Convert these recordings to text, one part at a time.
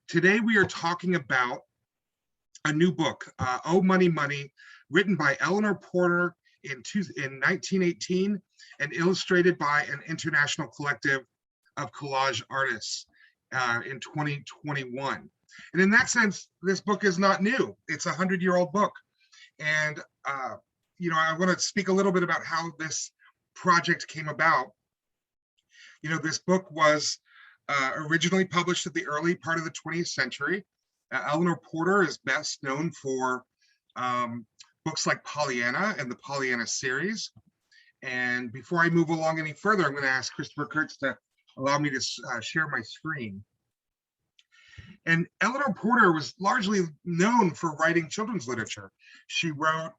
Today we are talking about a new book, Oh Money Money, written by Eleanor Porter in 1918 and illustrated by an international collective of collage artists in 2021. And in that sense, this book is not new. It's a 100-year-old book. And, I want to speak a little bit about how this project came about. This book was originally published at the early part of the 20th century. Eleanor Porter is best known for books like Pollyanna and the Pollyanna series. And before I move along any further, I'm going to ask Christopher Kurtz to allow me to share my screen. And Eleanor Porter was largely known for writing children's literature. She wrote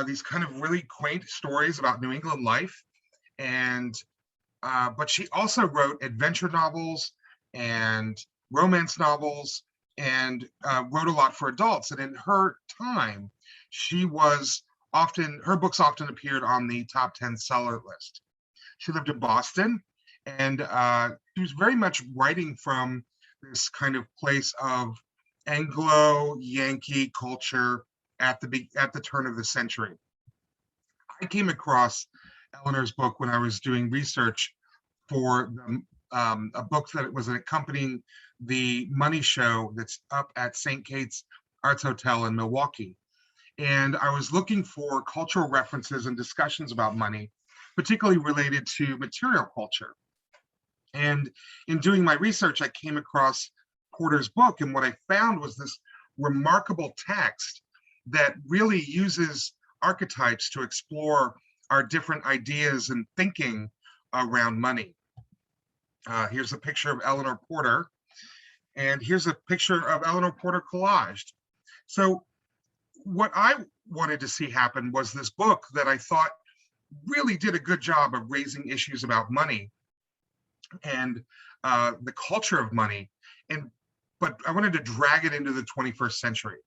these kind of really quaint stories about New England life, but she also wrote adventure novels and romance novels and wrote a lot for adults. And in her time, her books often appeared on the top 10 seller list. She lived in Boston, and she was very much writing from this kind of place of Anglo-Yankee culture at the turn of the century. I came across Eleanor's book when I was doing research for a book that was accompanying the Money show that's up at St. Kate's Arts Hotel in Milwaukee. And I was looking for cultural references and discussions about money, particularly related to material culture. And in doing my research, I came across Porter's book, and what I found was this remarkable text that really uses archetypes to explore our different ideas and thinking around money. Here's a picture of Eleanor Porter, and here's a picture of Eleanor Porter collaged. So what I wanted to see happen was this book that I thought really did a good job of raising issues about money and the culture of money, but I wanted to drag it into the 21st century.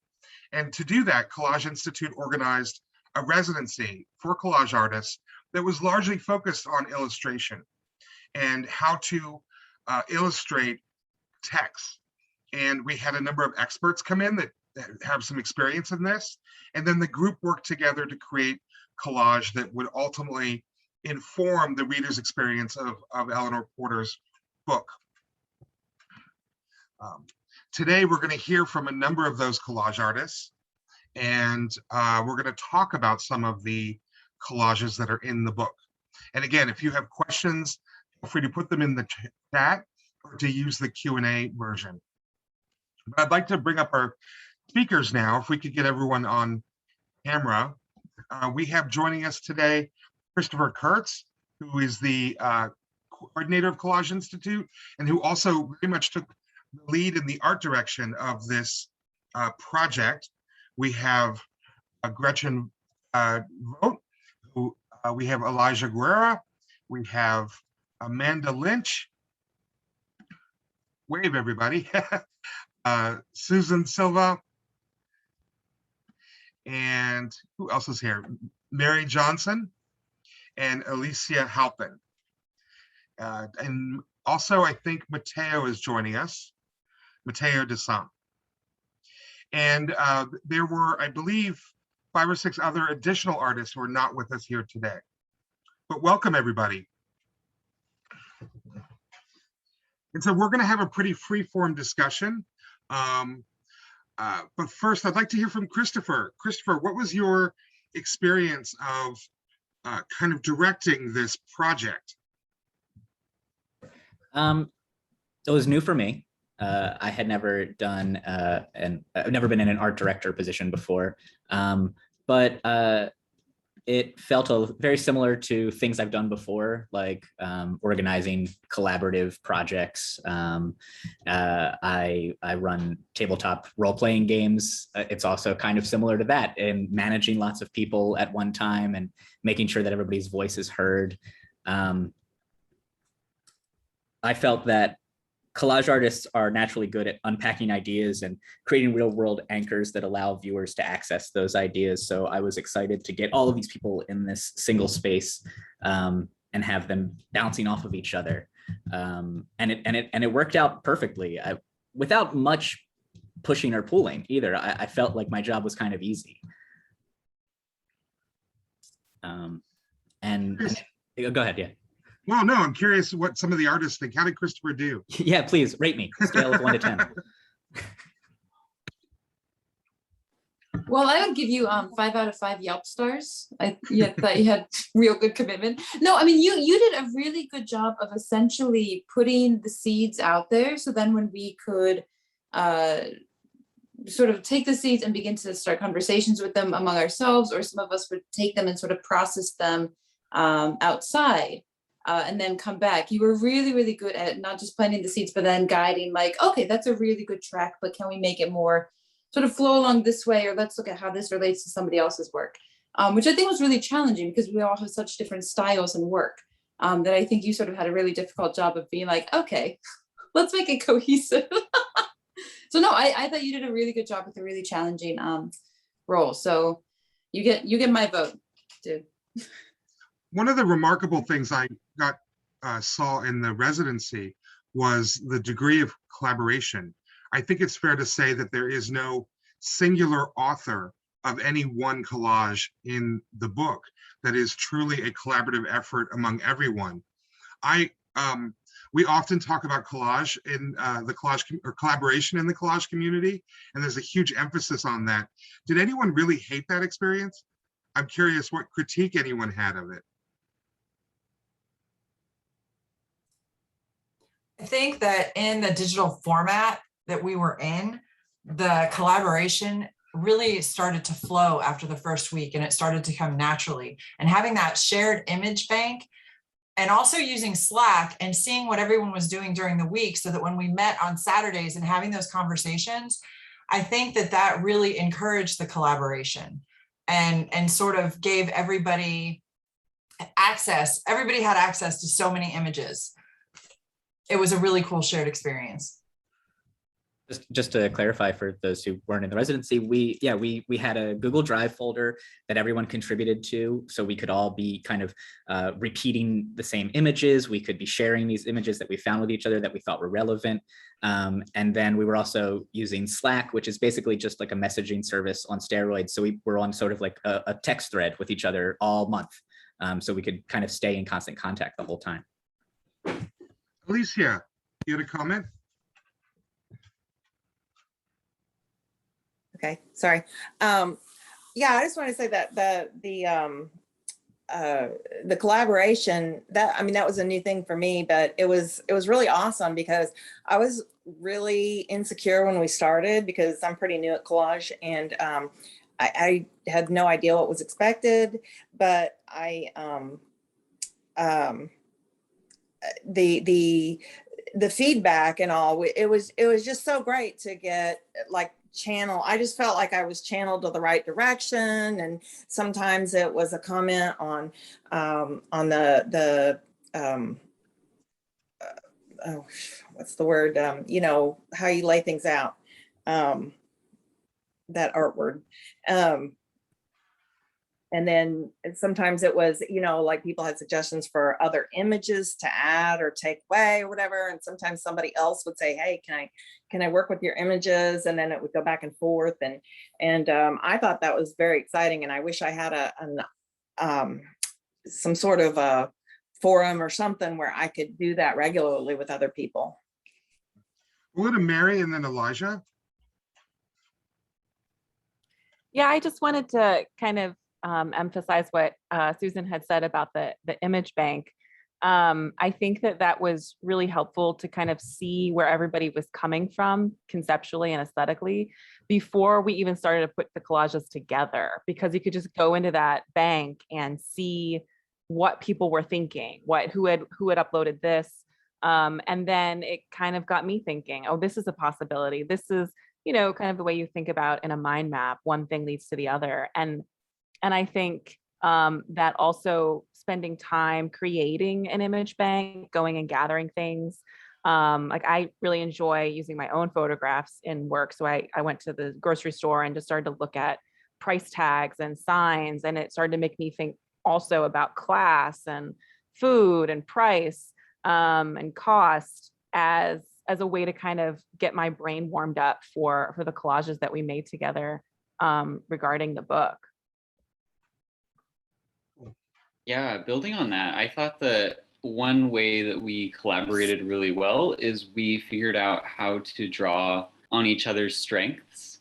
And to do that, Kolaj Institute organized a residency for collage artists that was largely focused on illustration and how to illustrate text. And we had a number of experts come in that have some experience in this. And then the group worked together to create collage that would ultimately inform the reader's experience of Eleanor Porter's book. Today, we're going to hear from a number of those collage artists, and we're going to talk about some of the collages that are in the book. And again, if you have questions, feel free to put them in the chat or to use the Q&A version. But I'd like to bring up our speakers now, if we could get everyone on camera. We have joining us today Christopher Kurtz, who is the coordinator of Kolaj Institute, and who also very much took the lead in the art direction of this project. We have Gretchen Vogt, who we have Elijah Guerra, we have Amanda Lynch, wave everybody, Susan Silva, and who else is here? Mary Johnson and Alicia Halpin. And also, I think Mateo is joining us, Mateo DeSam. And there were, I believe, 5 or 6 other additional artists who are not with us here today. But welcome, everybody. And so we're going to have a pretty free-form discussion. But first, I'd like to hear from Christopher. Christopher, what was your experience of kind of directing this project? It was new for me. I had never done I've never been in an art director position before, but it felt very similar to things I've done before, like organizing collaborative projects. I run tabletop role-playing games. It's also kind of similar to that, in managing lots of people at one time and making sure that everybody's voice is heard. I felt that collage artists are naturally good at unpacking ideas and creating real world anchors that allow viewers to access those ideas. So I was excited to get all of these people in this single space and have them bouncing off of each other. And it worked out perfectly, without much pushing or pulling either. I felt like my job was kind of easy. And go ahead. Yeah. Well, no, I'm curious what some of the artists think. How did Christopher do? Yeah, please rate me, scale of 1 to 10. Well, I would give you 5 out of 5 Yelp stars. I thought you had real good commitment. No, I mean, you did a really good job of essentially putting the seeds out there. So then when we could sort of take the seeds and begin to start conversations with them among ourselves, or some of us would take them and sort of process them outside and then come back. You were really, really good at not just planting the seeds, but then guiding like, okay, that's a really good track, but can we make it more sort of flow along this way, or let's look at how this relates to somebody else's work, which I think was really challenging because we all have such different styles and work that I think you sort of had a really difficult job of being like, okay, let's make it cohesive. So no, I thought you did a really good job with a really challenging role. So you get my vote, dude. One of the remarkable things I saw in the residency was the degree of collaboration. I think it's fair to say that there is no singular author of any one collage in the book. That is truly a collaborative effort among everyone. We often talk about collage in the collage or collaboration in the collage community, and there's a huge emphasis on that. Did anyone really hate that experience? I'm curious what critique anyone had of it. I think that in the digital format that we were in, the collaboration really started to flow after the first week, and it started to come naturally. And having that shared image bank, and also using Slack and seeing what everyone was doing during the week, so that when we met on Saturdays and having those conversations, I think that that really encouraged the collaboration and sort of gave everybody access. Everybody had access to so many images. It was a really cool shared experience. Just to clarify for those who weren't in the residency, we had a Google Drive folder that everyone contributed to, so we could all be kind of repeating the same images. We could be sharing these images that we found with each other that we thought were relevant. And then we were also using Slack, which is basically just like a messaging service on steroids. So we were on sort of like a text thread with each other all month. So we could kind of stay in constant contact the whole time. Alicia, you had a comment? Okay, sorry. Yeah, I just want to say that the collaboration, that was a new thing for me, but it was really awesome because I was really insecure when we started because I'm pretty new at collage, and I had no idea what was expected, but the feedback and all, it was just so great to get like I just felt like I was channeled to the right direction. And sometimes it was a comment on the what's the word, how you lay things out, that art word. And then sometimes it was, like people had suggestions for other images to add or take away or whatever. And sometimes somebody else would say, hey, can I work with your images? And then it would go back and forth. And I thought that was very exciting. And I wish I had some sort of a forum or something where I could do that regularly with other people. We'll go to Mary and then Elijah. Yeah, I just wanted to kind of emphasize what Susan had said about the image bank. I think that was really helpful to kind of see where everybody was coming from conceptually and aesthetically before we even started to put the collages together, because you could just go into that bank and see what people were thinking, who had uploaded this. And then it kind of got me thinking, oh, this is a possibility. This is, kind of the way you think about in a mind map, one thing leads to the other. And I think that also spending time creating an image bank, going and gathering things. Like I really enjoy using my own photographs in work. So I went to the grocery store and just started to look at price tags and signs. And it started to make me think also about class and food and price. and cost as a way to kind of get my brain warmed up for the collages that we made together regarding the book. Yeah, building on that, I thought that one way that we collaborated really well is we figured out how to draw on each other's strengths.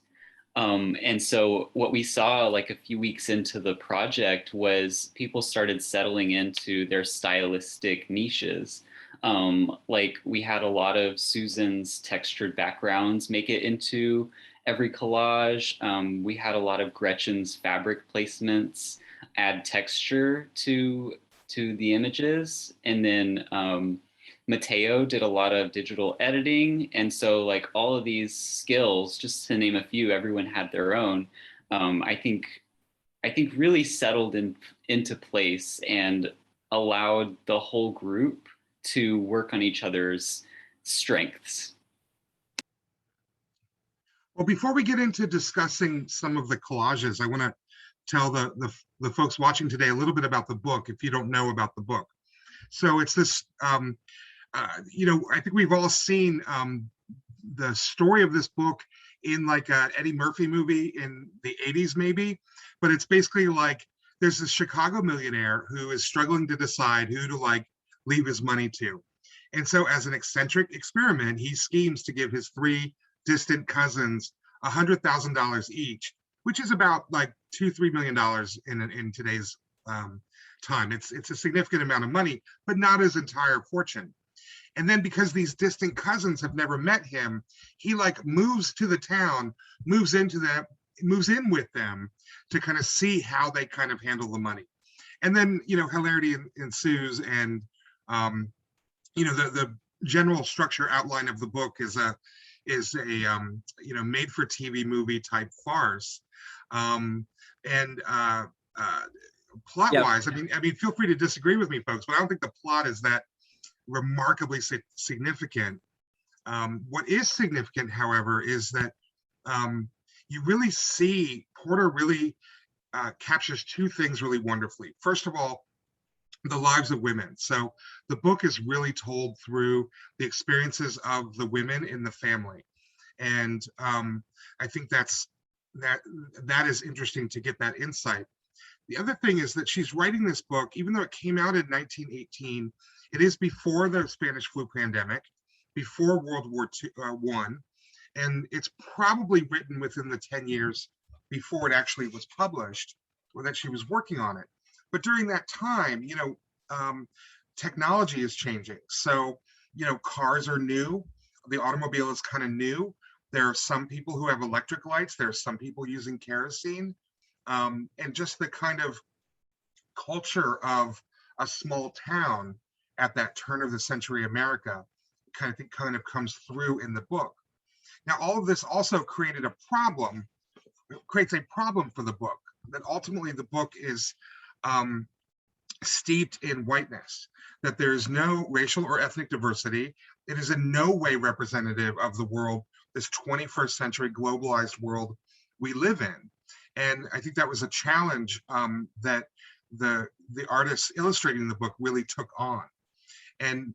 And so what we saw like a few weeks into the project was people started settling into their stylistic niches. Like we had a lot of Susan's textured backgrounds make it into every collage. We had a lot of Gretchen's fabric placements add texture to the images. And then Mateo did a lot of digital editing. And so like all of these skills, just to name a few, everyone had their own, I think really settled into place and allowed the whole group to work on each other's strengths. Well, before we get into discussing some of the collages, I want to tell the folks watching today a little bit about the book, if you don't know about the book. So it's this, you know, I think we've all seen the story of this book in like an Eddie Murphy movie in the 80s maybe, but it's basically like there's this Chicago millionaire who is struggling to decide who to like leave his money to. And so as an eccentric experiment, he schemes to give his 3 distant cousins $100,000 each, which is about like $2-3 million in today's time. It's a significant amount of money, but not his entire fortune. And then because these distant cousins have never met him, he like moves to the town, moves in with them to kind of see how they kind of handle the money. And then, you know, hilarity ensues, and you know, the general structure outline of the book is a you know, made for TV movie type farce. Plot wise, I mean, feel free to disagree with me, folks, but I don't think the plot is that remarkably significant. What is significant, however, is that you really see Porter really captures 2 things really wonderfully. First of all, the lives of women. So the book is really told through the experiences of the women in the family. And I think that is interesting to get that insight. The other thing is that she's writing this book, even though it came out in 1918, it is before the Spanish flu pandemic, before World War I, and it's probably written within the 10 years before it actually was published, or that she was working on it. But during that time, you know, technology is changing. So, you know, cars are new. The automobile is kind of new. There are some people who have electric lights. There are some people using kerosene. And just the kind of culture of a small town at that turn of the century America kind of comes through in the book. Now, all of this also creates a problem for the book, that ultimately the book is steeped in whiteness, that there is no racial or ethnic diversity. It is in no way representative of the world, this 21st century globalized world we live in. And I think that was a challenge that the artists illustrating the book really took on. And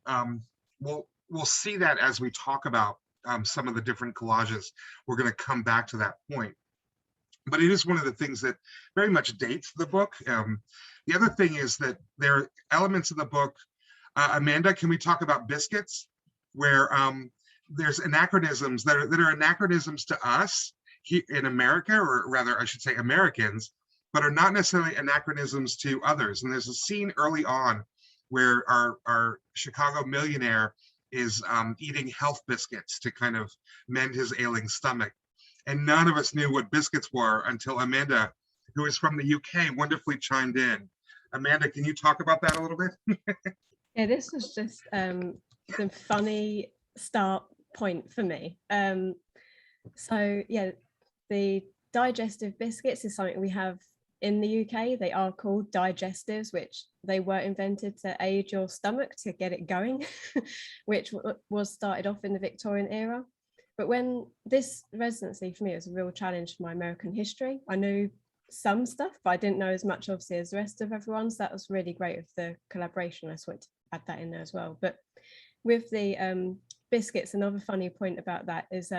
we'll see that as we talk about some of the different collages. We're going to come back to that point. But it is one of the things that very much dates the book. The other thing is that there are elements of the book. Amanda, can we talk about biscuits? Where there's anachronisms that are anachronisms to us here in America, or rather, I should say Americans, but are not necessarily anachronisms to others. And there's a scene early on where our Chicago millionaire is eating health biscuits to kind of mend his ailing stomach. And none of us knew what biscuits were until Amanda, who is from the UK, wonderfully chimed in. Amanda, can you talk about that a little bit? Yeah, this was just the funny start point for me. So yeah, the digestive biscuits is something we have in the UK. They are called digestives, which they were invented to aid your stomach to get it going, which was started off in the Victorian era. But when this residency for me was a real challenge for my American history. I knew some stuff, but I didn't know as much obviously as the rest of everyone. So that was really great with the collaboration. I just wanted to add that in there as well. But with the biscuits, another funny point about that is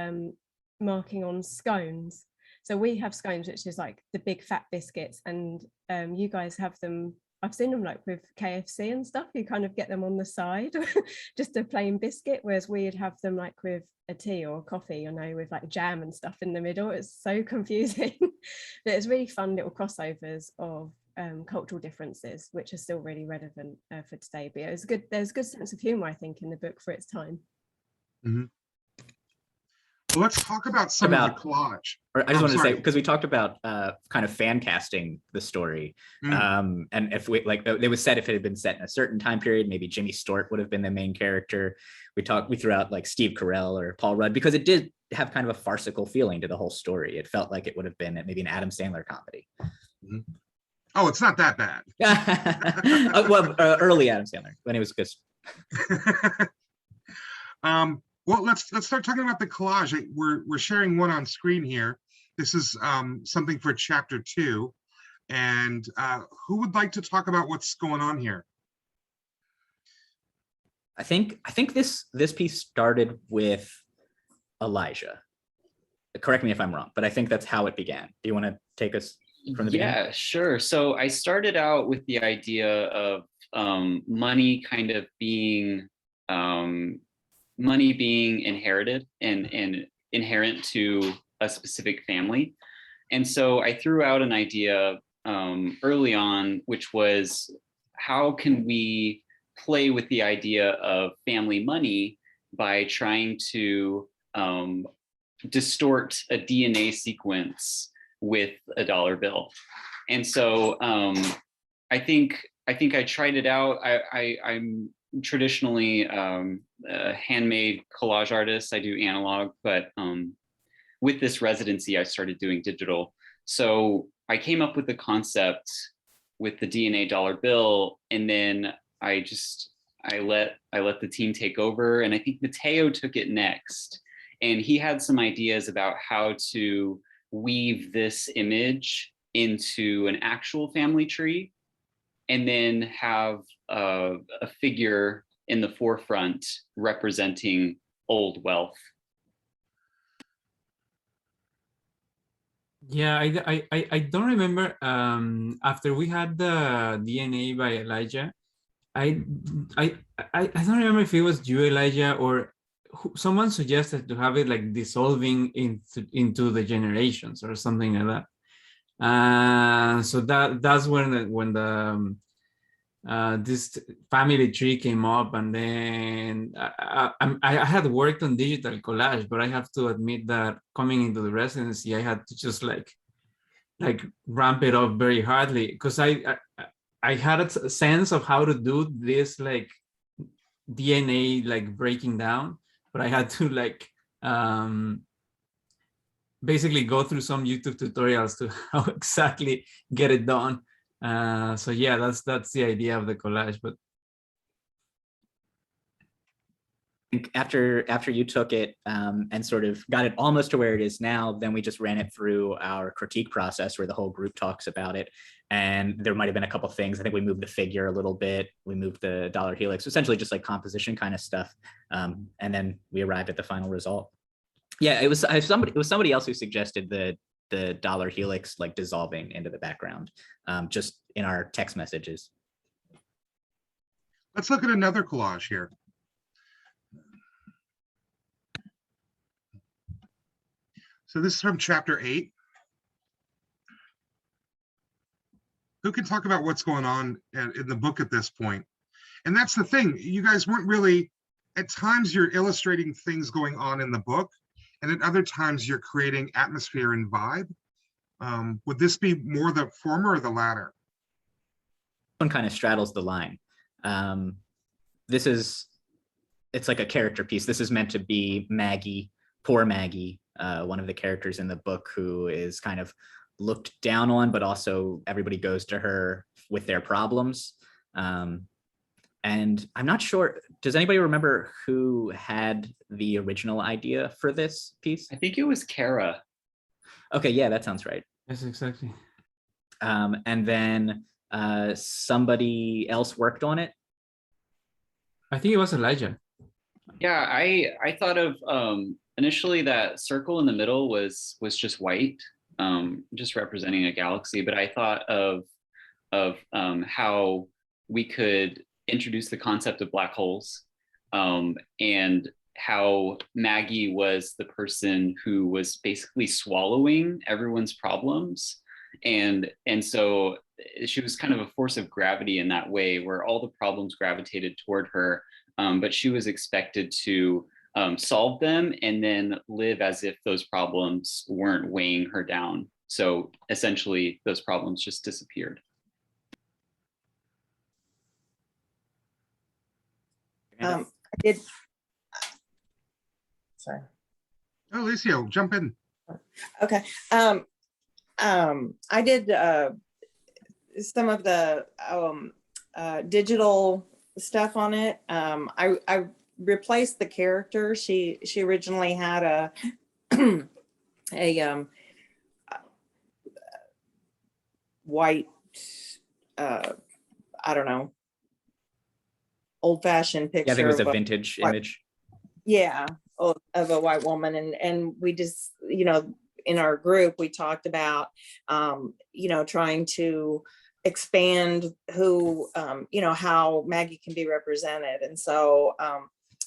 marking on scones. So we have scones, which is like the big fat biscuits, and you guys have them. I've seen them like with KFC and stuff. You kind of get them on the side, just a plain biscuit, whereas we'd have them like with a tea or coffee, you know, with like jam and stuff in the middle. It's so confusing, but it's really fun little crossovers of cultural differences, which are still really relevant for today. But yeah, there's a good sense of humor, I think, in the book for its time. Mm-hmm. Well, let's talk about some of the collage. Or I just wanted to say, because we talked about kind of fan casting the story. And if we like, it was said if it had been set in a certain time period, maybe Jimmy Stewart would have been the main character. We threw out like Steve Carell or Paul Rudd, because it did have kind of a farcical feeling to the whole story. It felt like it would have been maybe an Adam Sandler comedy. Mm-hmm. Oh, it's not that bad. Well, early Adam Sandler, when he was good. Well, let's start talking about the collage. We're sharing one on screen here. This is something for chapter 2. And who would like to talk about what's going on here? I think this piece started with Elijah. Correct me if I'm wrong, but I think that's how it began. Do you want to take us from the beginning? Yeah, sure. So I started out with the idea of money kind of being money being inherited and inherent to a specific family. And so I threw out an idea early on, which was, how can we play with the idea of family money by trying to distort a DNA sequence with a dollar bill? And so I think I tried it out. I'm traditionally a handmade collage artist. I do analog, but with this residency, I started doing digital. So I came up with the concept with the DNA dollar bill, and then I let the team take over. And I think Mateo took it next, and he had some ideas about how to weave this image into an actual family tree, and then have a figure in the forefront representing old wealth. Yeah, I don't remember. After we had the DNA by Elijah, I don't remember if it was you, Elijah, or someone suggested to have it like dissolving into the generations or something like that. So that's when the this family tree came up, and then I had worked on digital collage, but I have to admit that coming into the residency, I had to just like ramp it up very hardly, because I had a sense of how to do this like DNA like breaking down, but I had to like basically go through some YouTube tutorials to how exactly get it done. So yeah, that's the idea of the collage. But after you took it and sort of got it almost to where it is now, then we just ran it through our critique process where the whole group talks about it. And there might have been a couple things. I think we moved the figure a little bit. We moved the dollar helix, essentially just like composition kind of stuff. And then we arrived at the final result. Yeah, it was somebody else who suggested the dollar helix like dissolving into the background, just in our text messages. Let's look at another collage here. So this is from chapter 8. Who can talk about what's going on in the book at this point? And that's the thing, you guys weren't really, at times you're illustrating things going on in the book, and at other times you're creating atmosphere and vibe. Would this be more the former or the latter? One kind of straddles the line. It's like a character piece. This is meant to be Maggie, poor Maggie, one of the characters in the book who is kind of looked down on, but also everybody goes to her with their problems. And I'm not sure, does anybody remember who had the original idea for this piece? I think it was Kara. Okay, yeah, that sounds right. yes, exactly. And then somebody else worked on it? I think it was Elijah. Yeah, I thought of initially that circle in the middle was just white, just representing a galaxy. But I thought of how we could introduce the concept of black holes, and how Maggie was the person who was basically swallowing everyone's problems, and so she was kind of a force of gravity in that way, where all the problems gravitated toward her, but she was expected to solve them and then live as if those problems weren't weighing her down. So essentially, those problems just disappeared. I did. Sorry. Oh, Alicia, jump in. Okay. I did some of the digital stuff on it. I replaced the character. She originally had a white, I don't know, old-fashioned picture. Yeah, I think it was a of vintage white, image. yeah, of a white woman, and we just, you know, in our group we talked about you know, trying to expand who you know, how Maggie can be represented. And so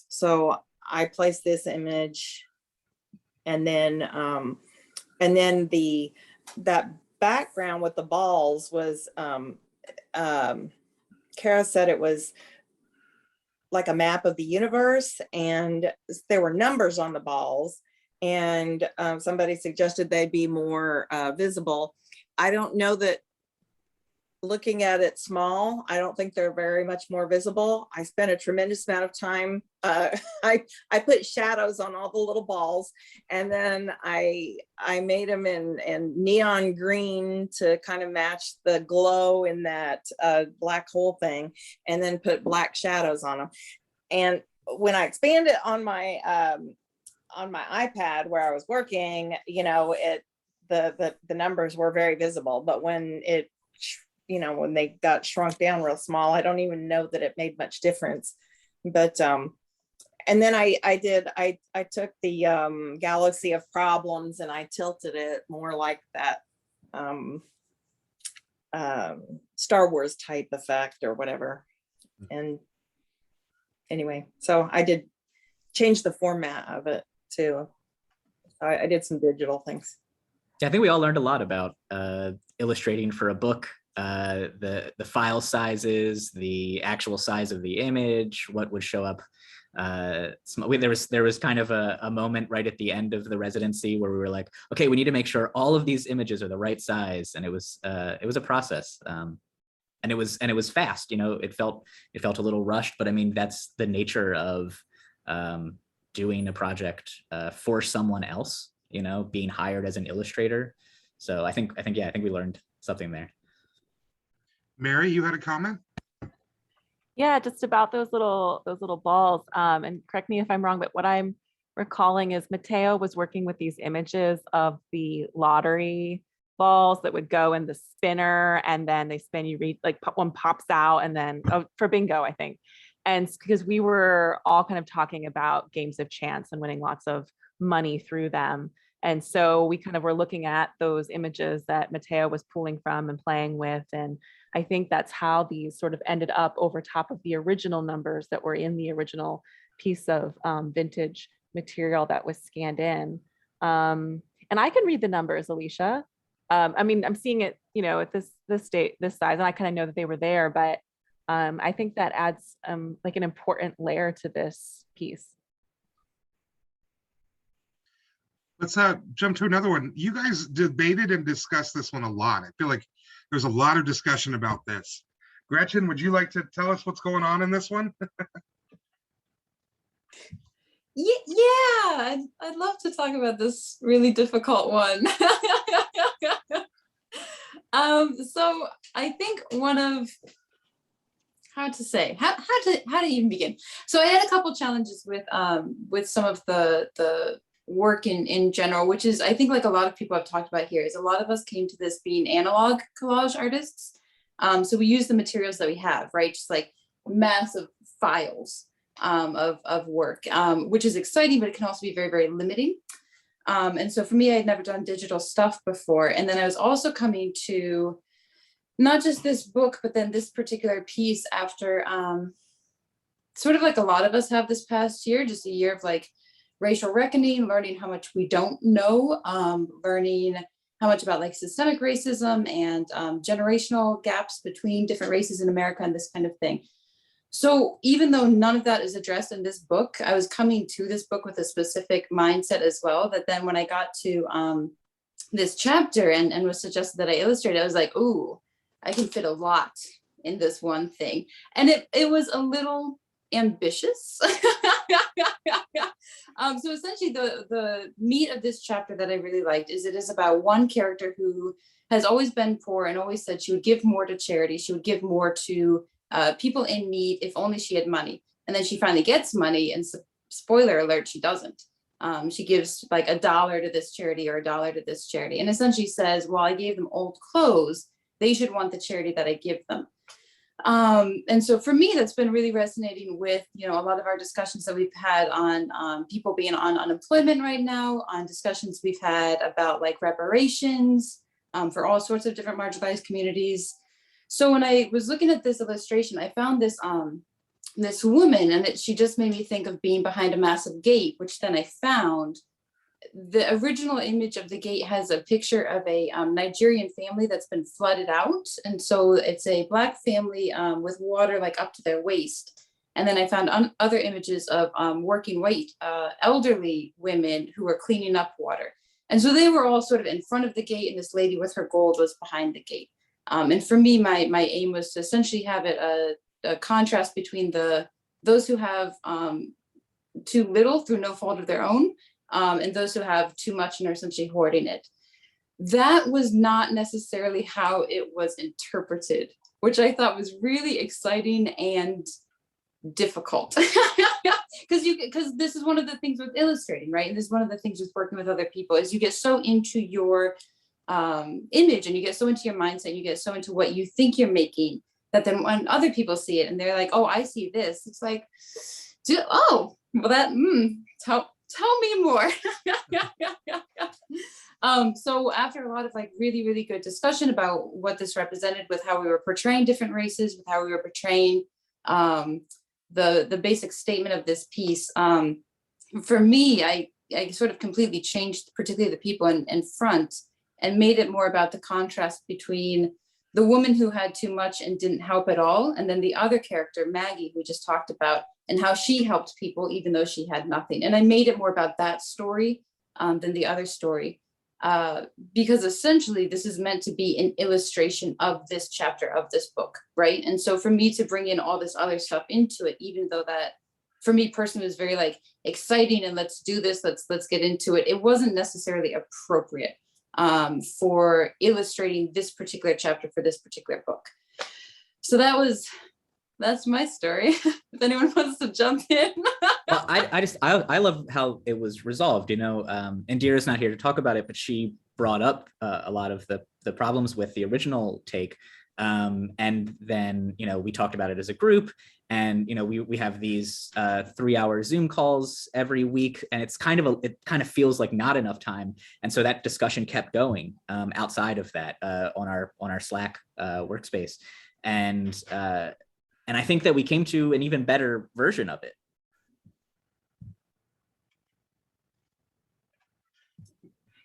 so I placed this image, and then that background with the balls was Kara said it was like a map of the universe, and there were numbers on the balls, and somebody suggested they'd be more visible. I don't know that, looking at it small, I don't think they're very much more visible. I spent a tremendous amount of time. I put shadows on all the little balls, and then I made them in neon green to kind of match the glow in that black hole thing, and then put black shadows on them. And when I expanded on my iPad where I was working, you know, the numbers were very visible, but when it, you know, when they got shrunk down real small, I don't even know that it made much difference. But and then I took the galaxy of problems, and I tilted it more like that Star Wars type effect or whatever. And anyway, so I did change the format of it too. I did some digital things. Yeah, I think we all learned a lot about illustrating for a book. The file sizes, the actual size of the image, what would show up. There was kind of a moment right at the end of the residency where we were like, okay, we need to make sure all of these images are the right size, and it was a process, and it was fast. You know, it felt a little rushed, but I mean, that's the nature of doing a project for someone else. You know, being hired as an illustrator. So I think we learned something there. Mary, you had a comment? Yeah, just about those little balls. And correct me if I'm wrong, but what I'm recalling is Mateo was working with these images of the lottery balls that would go in the spinner, and then they spin, you read, like one pops out, and then for bingo, I think. And because we were all kind of talking about games of chance and winning lots of money through them. And so we kind of were looking at those images that Mateo was pulling from and playing with. And I think that's how these sort of ended up over top of the original numbers that were in the original piece of vintage material that was scanned in. And I can read the numbers, Alicia. I mean, I'm seeing it, you know, at this size, and I kind of know that they were there, but I think that adds like an important layer to this piece. Let's jump to another one. You guys debated and discussed this one a lot. I feel like there's a lot of discussion about this. Gretchen, would you like to tell us what's going on in this one? Yeah, I'd love to talk about this really difficult one. So I think one of, how to even begin. So I had a couple challenges with some of the work in general, which is, I think, like a lot of people have talked about here, is a lot of us came to this being analog collage artists. So we use the materials that we have, right? Just like massive files. of work, which is exciting, but it can also be very, very limiting. And so for me, I had never done digital stuff before. And then I was also coming to not just this book, but then this particular piece after sort of like a lot of us have this past year, just a year of like racial reckoning, learning how much we don't know, learning how much about like systemic racism and generational gaps between different races in America and this kind of thing. So even though none of that is addressed in this book, I was coming to this book with a specific mindset as well, that then when I got to this chapter and was suggested that I illustrate, I was like, ooh, I can fit a lot in this one thing. And it was a little ambitious. So essentially the meat of this chapter that I really liked is it is about one character who has always been poor and always said she would give more to charity. She would give more to people in need if only she had money. And then she finally gets money, and spoiler alert, she doesn't. She gives like $1 to this charity or $1 to this charity, and essentially says, well, I gave them old clothes, they should want the charity that I give them. And so for me, that's been really resonating with, you know, a lot of our discussions that we've had on people being on unemployment right now, on discussions we've had about like reparations for all sorts of different marginalized communities. So when I was looking at this illustration, I found this this woman, and she just made me think of being behind a massive gate, which then I found the original image of the gate has a picture of a Nigerian family that's been flooded out. And so it's a Black family with water like up to their waist. And then I found other images of working white elderly women who were cleaning up water. And so they were all sort of in front of the gate, and this lady with her gold was behind the gate. And for me, my aim was to essentially have it a contrast between those who have too little through no fault of their own, and those who have too much and are essentially hoarding it. That was not necessarily how it was interpreted, which I thought was really exciting and difficult. Because this is one of the things with illustrating, right? And this is one of the things with working with other people is you get so into your image, and you get so into your mindset, you get so into what you think you're making, that then when other people see it and they're like, oh, I see this, it's like, oh, well, that, tell me more. So after a lot of like really, really good discussion about what this represented with how we were portraying different races, with how we were portraying the basic statement of this piece, for me, I sort of completely changed, particularly the people in front, and made it more about the contrast between the woman who had too much and didn't help at all, and then the other character, Maggie, who we just talked about, and how she helped people even though she had nothing. And I made it more about that story than the other story, because essentially this is meant to be an illustration of this chapter of this book, right? And so for me to bring in all this other stuff into it, even though that for me personally was very like exciting and let's do this, let's get into it, it wasn't necessarily appropriate for illustrating this particular chapter for this particular book. So that's my story. If anyone wants to jump in. Well, I love how it was resolved, you know, Indira's not here to talk about it, but she brought up a lot of the problems with the original take. And then, you know, we talked about it as a group, and, you know, we have these 3-hour Zoom calls every week, and it kind of feels like not enough time. And so that discussion kept going outside of that on our Slack workspace. And I think that we came to an even better version of it.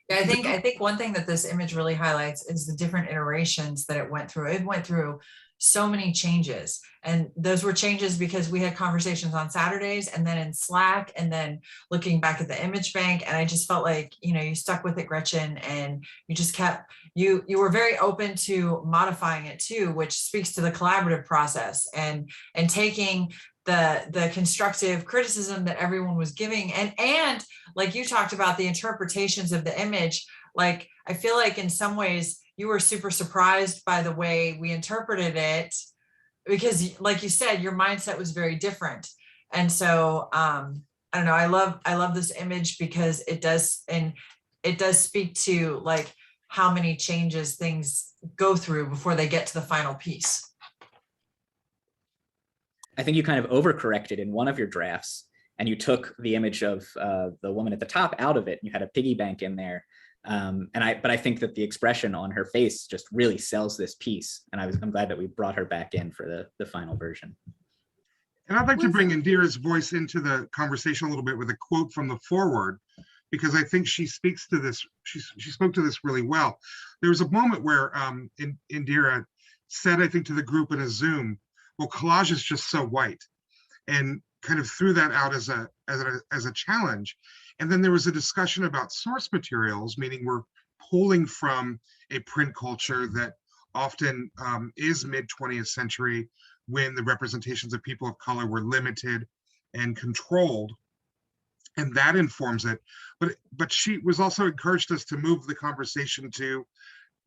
Yeah, I think one thing that this image really highlights is the different iterations that it went through. It went through so many changes, and those were changes because we had conversations on Saturdays, and then in Slack, and then looking back at the image bank. And I just felt like, you know, you stuck with it, Gretchen, and you just kept, you were very open to modifying it too, which speaks to the collaborative process and taking the constructive criticism that everyone was giving. And like you talked about the interpretations of the image, like, I feel like in some ways you were super surprised by the way we interpreted it, because like you said, your mindset was very different. And so, I don't know, I love this image because it does speak to like how many changes things go through before they get to the final piece. I think you kind of overcorrected in one of your drafts, and you took the image of the woman at the top out of it. And you had a piggy bank in there. But I think that the expression on her face just really sells this piece. And I'm glad that we brought her back in for the final version. And I'd like to bring Indira's voice into the conversation a little bit with a quote from the foreword, because I think she speaks to this, she spoke to this really well. There was a moment where Indira said, I think, to the group in a Zoom, well, collage is just so white, and kind of threw that out as a challenge. And then there was a discussion about source materials, meaning we're pulling from a print culture that often is mid 20th century, when the representations of people of color were limited and controlled, and that informs it. But she was also encouraged us to move the conversation to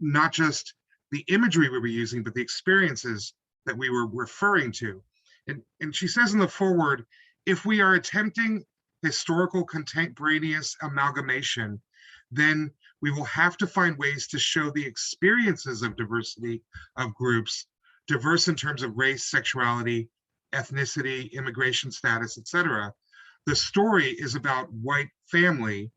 not just the imagery we were using, but the experiences that we were referring to. And she says in the foreword, if we are attempting historical contemporaneous amalgamation, then we will have to find ways to show the experiences of diversity of groups, diverse in terms of race, sexuality, ethnicity, immigration status, etc. The story is about white family,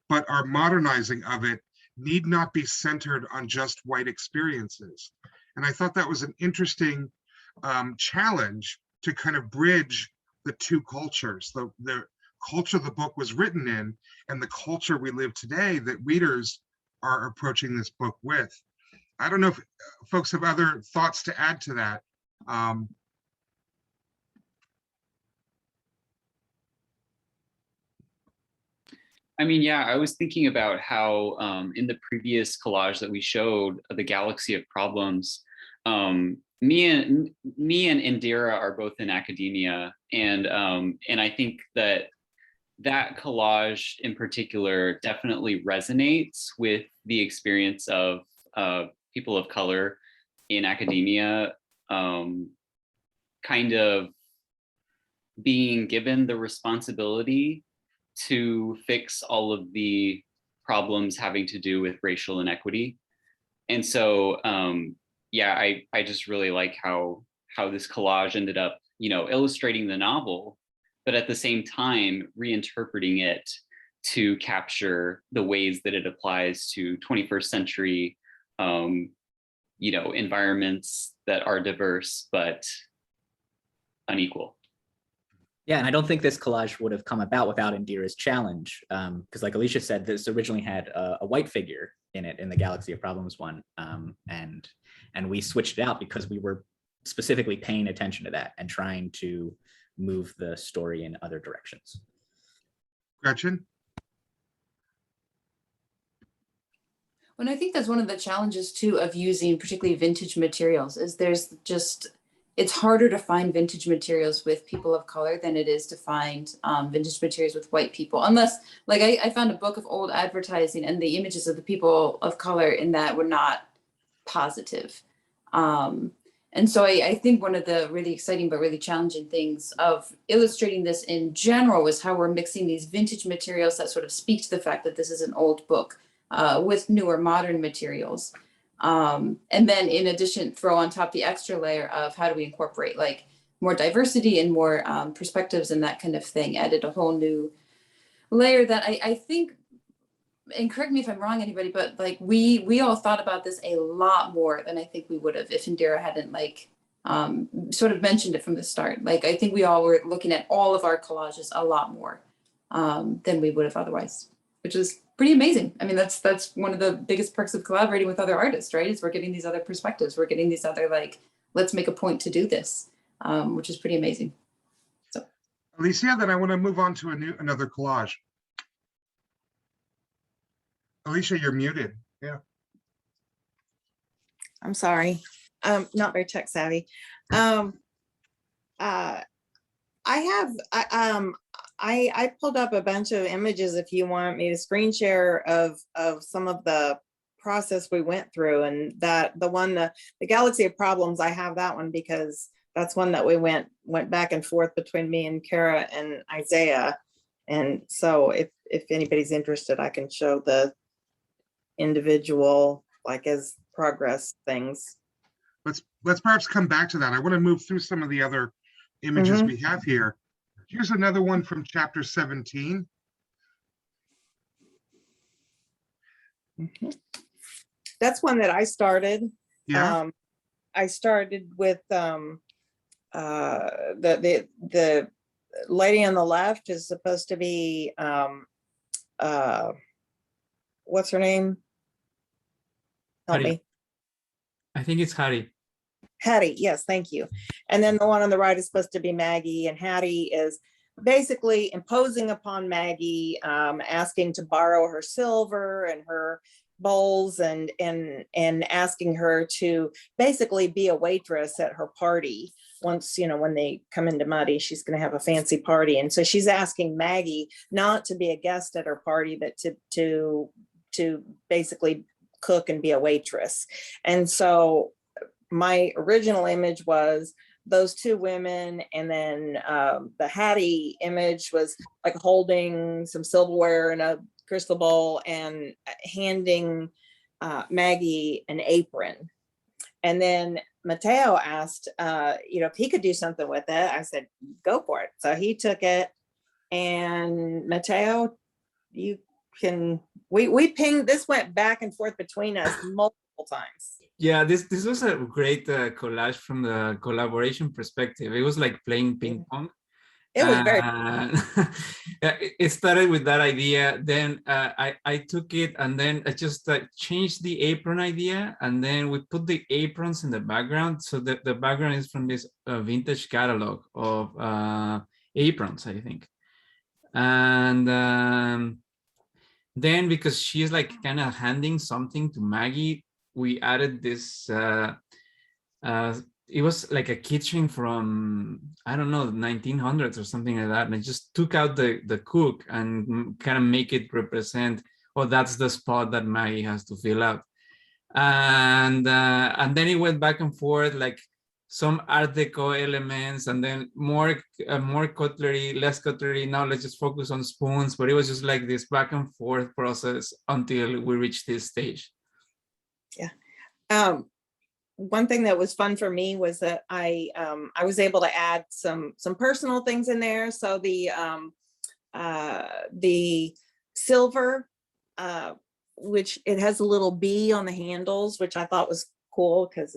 but our modernizing of it need not be centered on just white experiences. And I thought that was an interesting challenge to kind of bridge the two cultures, the culture the book was written in and the culture we live today that readers are approaching this book with. I don't know if folks have other thoughts to add to that. I mean, yeah, I was thinking about how in the previous collage that we showed, the Galaxy of Problems, me and Indira are both in academia, and I think that collage in particular definitely resonates with the experience of people of color in academia, kind of being given the responsibility to fix all of the problems having to do with racial inequity. And so, yeah, I just really like how this collage ended up, you know, illustrating the novel, but at the same time, reinterpreting it to capture the ways that it applies to 21st century, you know, environments that are diverse, but unequal. Yeah, and I don't think this collage would have come about without Indira's challenge, because like Alicia said, this originally had a white figure in it in the Galaxy of Problems one, and we switched it out because we were specifically paying attention to that and trying to move the story in other directions. Gretchen? Well, I think that's one of the challenges too of using particularly vintage materials is it's harder to find vintage materials with people of color than it is to find vintage materials with white people. Unless, like I found a book of old advertising and the images of the people of color in that were not positive. And so I think one of the really exciting but really challenging things of illustrating this in general was how we're mixing these vintage materials that sort of speak to the fact that this is an old book with newer modern materials. And then in addition, throw on top the extra layer of how do we incorporate like more diversity and more perspectives and that kind of thing, added a whole new layer that I think, and correct me if I'm wrong, anybody, but like we all thought about this a lot more than I think we would have if Indira hadn't like sort of mentioned it from the start. Like I think we all were looking at all of our collages a lot more than we would have otherwise, which is pretty amazing. I mean, that's one of the biggest perks of collaborating with other artists, right? Is we're getting these other perspectives. We're getting these other like, let's make a point to do this, which is pretty amazing. So, Alicia, then I want to move on to another collage. Alicia, you're muted. Yeah. I'm sorry. Not very tech savvy. I pulled up a bunch of images if you want me to screen share of some of the process we went through, and that the Galaxy of Problems, I have that one because that's one that we went back and forth between me and Kara and Isaiah. And so if anybody's interested, I can show the individual like as progress things. Let's perhaps come back to that. I want to move through some of the other images we have here. Here's another one from chapter 17. That's one that I started. Yeah. I started with the lady on the left is supposed to be what's her name? Help Hattie. me. I think it's Hattie. Hattie, yes, thank you. And then the one on the right is supposed to be Maggie, and Hattie is basically imposing upon Maggie, asking to borrow her silver and her bowls and asking her to basically be a waitress at her party. Once, you know, when they come into Muddy, she's going to have a fancy party. And so she's asking Maggie not to be a guest at her party, but to basically cook and be a waitress. And so my original image was those two women, and then the Hattie image was like holding some silverware and a crystal bowl and handing Maggie an apron. And then Mateo asked, if he could do something with it. I said, go for it. So he took it, and Mateo, you can, we pinged, this went back and forth between us multiple times. Yeah, this was a great collage from the collaboration perspective. It was like playing ping pong. It was very it started with that idea, then I took it, and then I just changed the apron idea, and then we put the aprons in the background, so that the background is from this vintage catalog of aprons, I think. And then because she's like kind of handing something to Maggie, we added this it was like a kitchen from, I don't know, 1900s or something like that. And I just took out the cook and kind of make it represent, oh, that's the spot that Maggie has to fill out. And then it went back and forth, like some Art Deco elements, and then more cutlery, less cutlery. Now let's just focus on spoons. But it was just like this back and forth process until we reached this stage. Yeah. One thing that was fun for me was that I was able to add some personal things in there. So the silver, which it has a little B on the handles, which I thought was cool because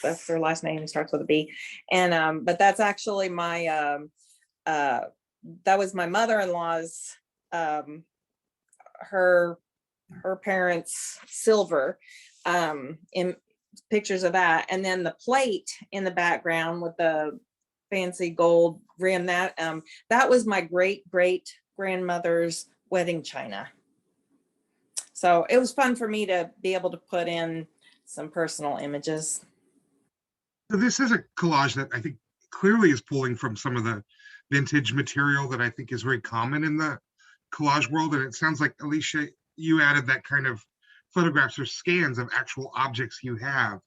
that's their last name, starts with a B. And but that's actually my that was my mother-in-law's her parents' silver, in pictures of that. And then the plate in the background with the fancy gold rim, that was my great grandmother's wedding china. So it was fun for me to be able to put in some personal images. So this is a collage that I think clearly is pulling from some of the vintage material that I think is very common in the collage world. And it sounds like, Alicia, you added that kind of photographs or scans of actual objects you have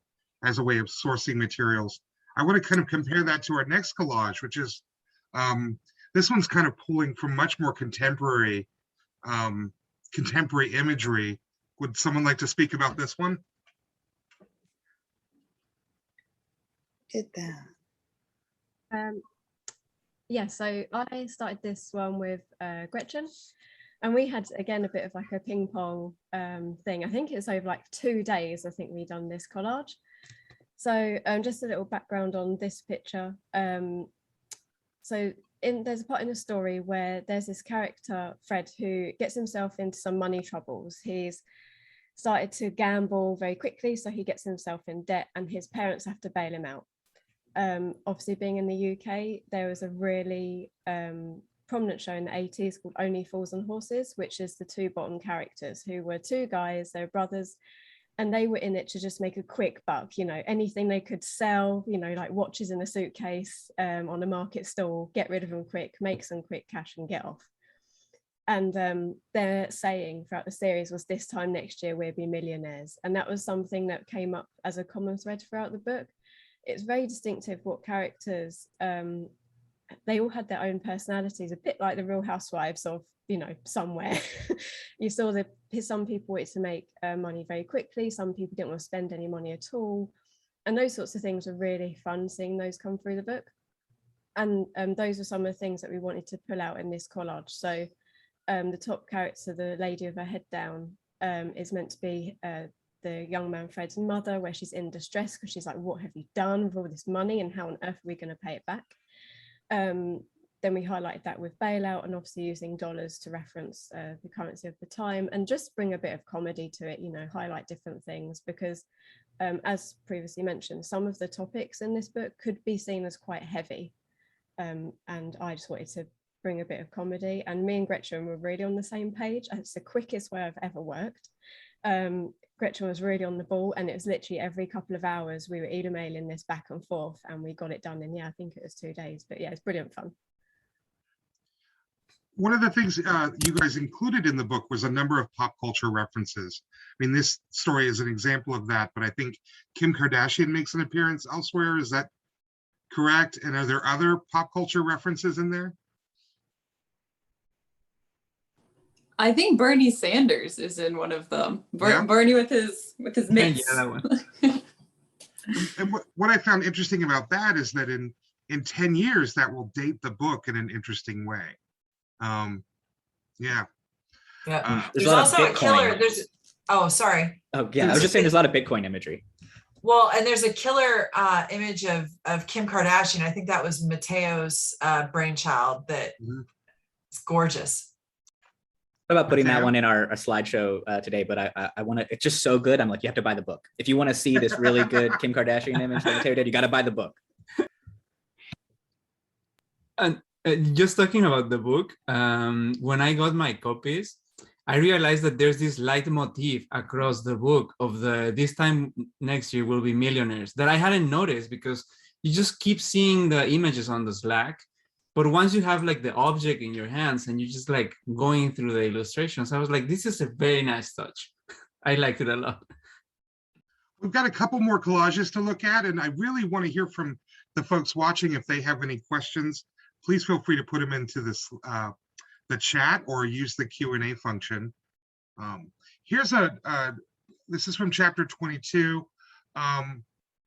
as a way of sourcing materials. I want to kind of compare that to our next collage, which is this one's kind of pulling from much more contemporary imagery. Would someone like to speak about this one? Did that. Yeah, so I started this one with Gretchen, and we had, again, a bit of like a ping pong thing. I think it's over like 2 days, I think we done this collage. So just a little background on this picture. So there's a part in the story where there's this character, Fred, who gets himself into some money troubles. He's started to gamble very quickly, so he gets himself in debt, and his parents have to bail him out. Obviously, being in the UK, there was a really prominent show in the 80s called Only Fools and Horses, which is the two bottom characters, who were two guys, they were brothers, and they were in it to just make a quick buck, anything they could sell, like watches in a suitcase on a market stall, get rid of them quick, make some quick cash and get off. And their saying throughout the series was, this time next year we'll be millionaires. And that was something that came up as a common thread throughout the book. It's very distinctive what characters, they all had their own personalities, a bit like the Real Housewives of, somewhere. You saw that some people wanted to make money very quickly, some people didn't want to spend any money at all. And those sorts of things were really fun, seeing those come through the book. those are some of the things that we wanted to pull out in this collage. So the top character, the lady with her head down, is meant to be the young man Fred's mother, where she's in distress because she's like, what have you done with all this money and how on earth are we going to pay it back? Then we highlighted that with bailout and obviously using dollars to reference the currency of the time and just bring a bit of comedy to it, you know, highlight different things because as previously mentioned, some of the topics in this book could be seen as quite heavy. And I just wanted to bring a bit of comedy, and me and Gretchen were really on the same page. It's the quickest way I've ever worked. Gretchen was really on the ball, and it was literally every couple of hours we were emailing this back and forth, and we got it done in, I think it was 2 days, but yeah, it's brilliant fun. One of the things you guys included in the book was a number of pop culture references. I mean, this story is an example of that, but I think Kim Kardashian makes an appearance elsewhere. Is that correct? And are there other pop culture references in there? I think Bernie Sanders is in one of them. Yeah. Bernie with his mix. Yeah, that one. And what I found interesting about that is that in 10 years, that will date the book in an interesting way. Yeah. There's also a killer. Oh, sorry. Oh yeah, I was just saying there's a lot of Bitcoin imagery. Well, and there's a killer image of Kim Kardashian. I think that was Mateo's brainchild. That it's gorgeous. What about putting that one in our slideshow today? But I want to. It's just so good. I'm like, you have to buy the book if you want to see this really good Kim Kardashian image that Mateo did. You got to buy the book. And just talking about the book, when I got my copies, I realized that there's this leitmotif across the book of this time next year will be millionaires that I hadn't noticed because you just keep seeing the images on the Slack. But once you have like the object in your hands and you're just like going through the illustrations, I was like, this is a very nice touch. I liked it a lot. We've got a couple more collages to look at, and I really want to hear from the folks watching. If they have any questions, please feel free to put them into this the chat or use the Q&A function. Here's this is from chapter 22.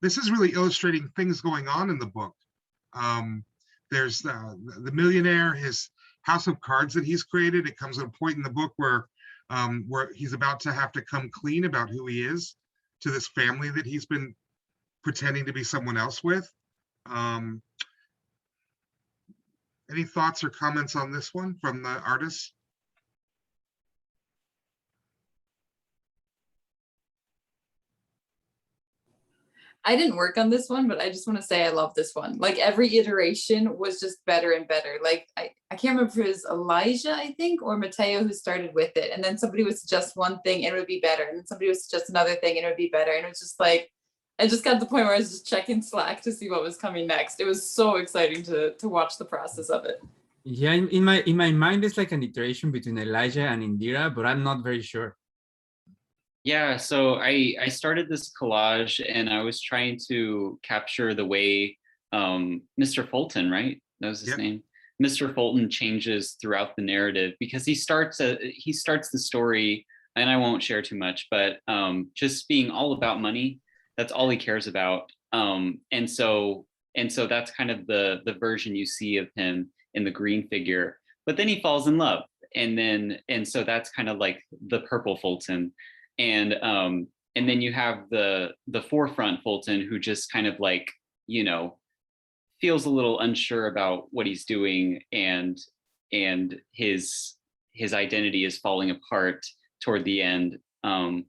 This is really illustrating things going on in the book. There's the millionaire, his house of cards that he's created. It comes at a point in the book where he's about to have to come clean about who he is to this family that he's been pretending to be someone else with. Any thoughts or comments on this one from the artists? I didn't work on this one, but I just want to say I love this one. Like every iteration was just better and better. Like I can't remember if it was Elijah, I think, or Mateo who started with it. And then somebody would suggest one thing and it would be better. And then somebody would suggest another thing and it would be better. And it was just like, I just got to the point where I was just checking Slack to see what was coming next. It was so exciting to watch the process of it. Yeah, in my mind, it's like an iteration between Elijah and Indira, but I'm not very sure. Yeah, so I started this collage and I was trying to capture the way Mr. Fulton, right? That was his name. Mr. Fulton changes throughout the narrative because he starts the story, and I won't share too much, but just being all about money. That's all he cares about. And so that's kind of the version you see of him in the green figure. But then he falls in love, and so that's kind of like the purple Fulton. And then you have the forefront Fulton, who just kind of like, you know, feels a little unsure about what he's doing, and his identity is falling apart toward the end. And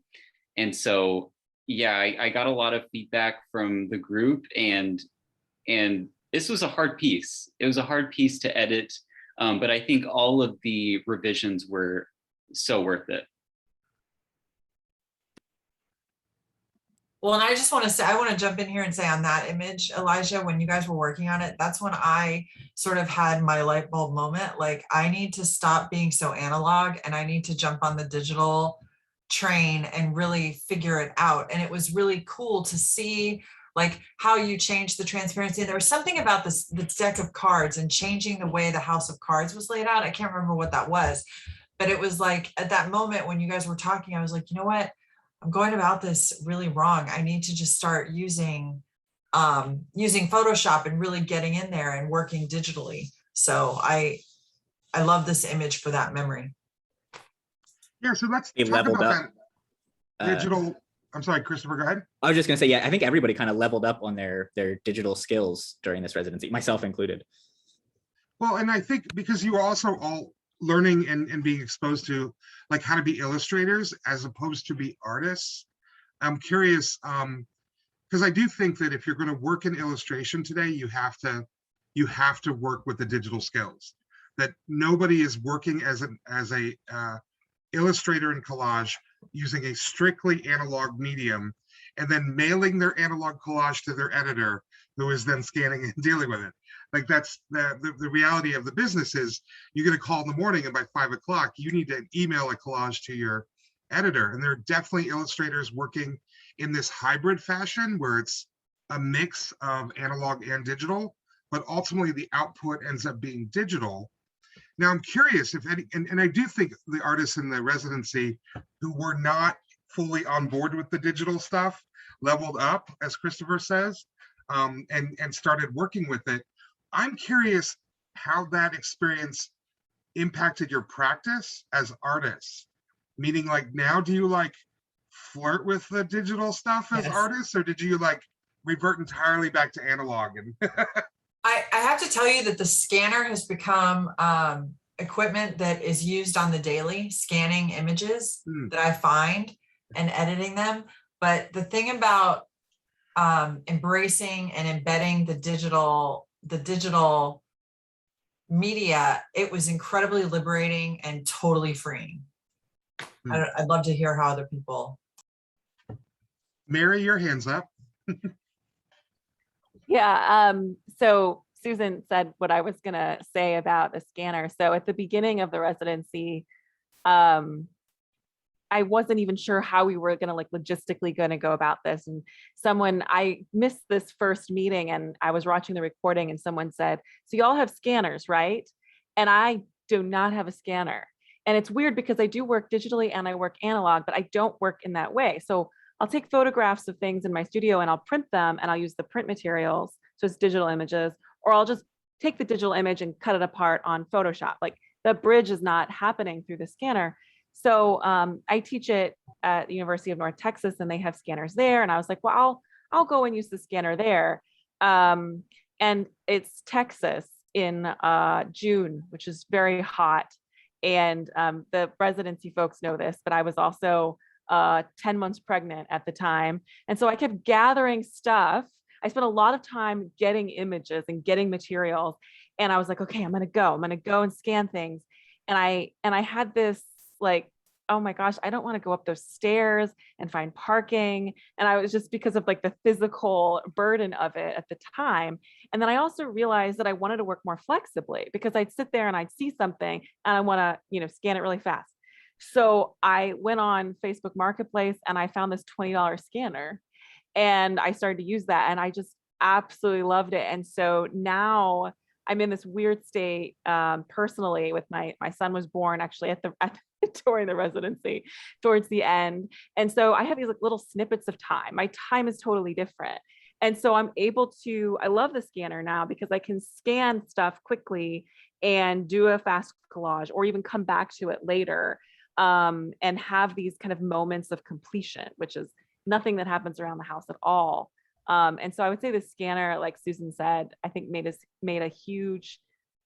so yeah, I got a lot of feedback from the group, and this was a hard piece. It was a hard piece to edit, but I think all of the revisions were so worth it. Well, and I just want to say, I want to jump in here and say on that image, Elijah, when you guys were working on it, that's when I sort of had my light bulb moment. Like, I need to stop being so analog and I need to jump on the digital train and really figure it out. And it was really cool to see like how you changed the transparency. There was something about this deck of cards and changing the way the house of cards was laid out. I can't remember what that was, but it was like at that moment when you guys were talking, I was like, you know what? I'm going about this really wrong. I need to just start using using Photoshop and really getting in there and working digitally. So I love this image for that memory. Yeah, so let's They talk leveled about up. that digital. I'm sorry, Christopher, go ahead. I was just gonna say, yeah, I think everybody kind of leveled up on their digital skills during this residency, myself included. Well, and I think because you were also all learning and being exposed to like how to be illustrators as opposed to be artists. I'm curious, because I do think that if you're going to work in illustration today, you have to work with the digital skills. That nobody is working as a illustrator in collage using a strictly analog medium and then mailing their analog collage to their editor, who is then scanning and dealing with it. Like that's the reality of the business is you get a call in the morning and by 5 o'clock, you need to email a collage to your editor. And there are definitely illustrators working in this hybrid fashion where it's a mix of analog and digital, but ultimately the output ends up being digital. Now I'm curious if any, and I do think the artists in the residency who were not fully on board with the digital stuff leveled up, as Christopher says, and started working with it. I'm curious how that experience impacted your practice as artists. Meaning, like, now do you like flirt with the digital stuff as artists, or did you like revert entirely back to analog? And I have to tell you that the scanner has become equipment that is used on the daily, scanning images that I find and editing them. But the thing about embracing and embedding the digital media, it was incredibly liberating and totally freeing. I'd love to hear how other people. Mary, your hand's up. Yeah, so Susan said what I was gonna say about the scanner. So at the beginning of the residency, I wasn't even sure how we were gonna like logistically gonna go about this. And I missed this first meeting and I was watching the recording and someone said, so y'all have scanners, right? And I do not have a scanner. And it's weird because I do work digitally and I work analog, but I don't work in that way. So I'll take photographs of things in my studio and I'll print them and I'll use the print materials. So it's digital images, or I'll just take the digital image and cut it apart on Photoshop. Like the bridge is not happening through the scanner. So I teach it at the University of North Texas and they have scanners there. And I was like, well, I'll go and use the scanner there. And it's Texas in June, which is very hot. And the residency folks know this, but I was also 10 months pregnant at the time. And so I kept gathering stuff. I spent a lot of time getting images and getting materials. And I was like, okay, I'm going to go and scan things. And I had this like, oh my gosh, I don't want to go up those stairs and find parking. And I was just because of like the physical burden of it at the time. And then I also realized that I wanted to work more flexibly because I'd sit there and I'd see something and I want to, scan it really fast. So I went on Facebook Marketplace and I found this $20 scanner and I started to use that and I just absolutely loved it. And so now I'm in this weird state personally with my son was born actually during the residency towards the end. And so I have these like little snippets of time. My time is totally different. And so I'm able to, I love the scanner now because I can scan stuff quickly and do a fast collage or even come back to it later and have these kind of moments of completion, which is nothing that happens around the house at all. And so I would say the scanner, like Susan said, I think made a huge